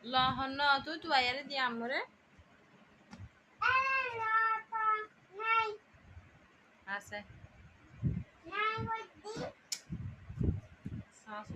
ল হন্ন তুই তুই আয়ারে দি আমরে আছে সাস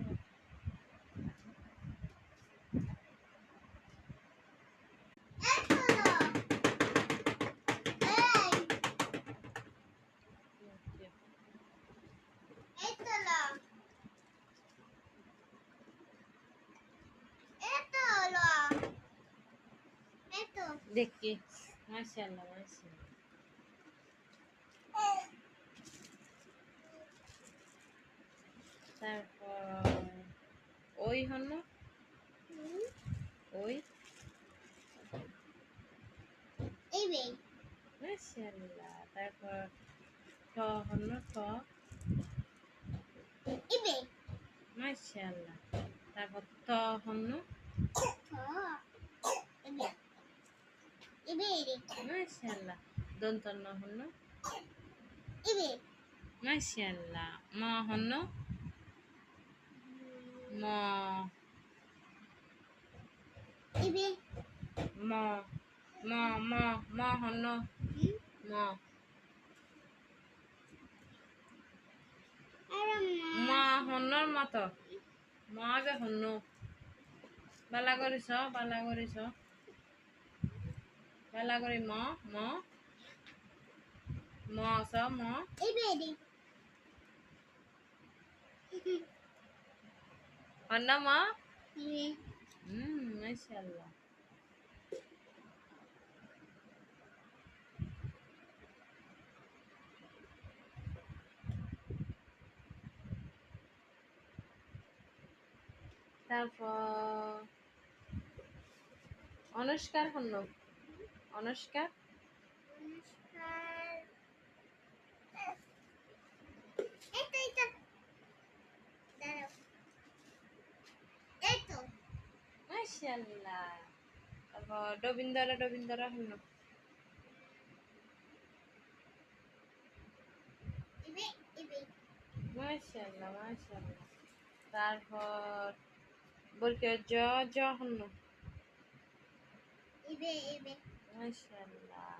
দেখি মাশাআল্লাহ মাশাআল্লাহ তারপর ওই হন্ন ওই মাশাআল্লাহ তারপর ঠ হন্ন ঠ মাশাআল্লাহ তারপর ত হন্ন মাশাআল্লাহ দন্তন্য হন্ন মাশাআল্লাহ ম হন্ন ম ম ম ম ম হন্ন ম ম হন্নর মতো ম আগে হন্ন বালা করিস বালা করিস বালা করি ম ম ম স ম হন্ন ম মাশাআল্লাহ তারপর অনুষ্কার হন্ন অনুষ্কার মাশাআল্লাহ তারপর রবীন্দ্র রবীন্দ্র হন্ন মাশাআল্লাহ মাশাআল্লাহ তারপর বলতে জ জ হন্ন মাশাআল্লাহ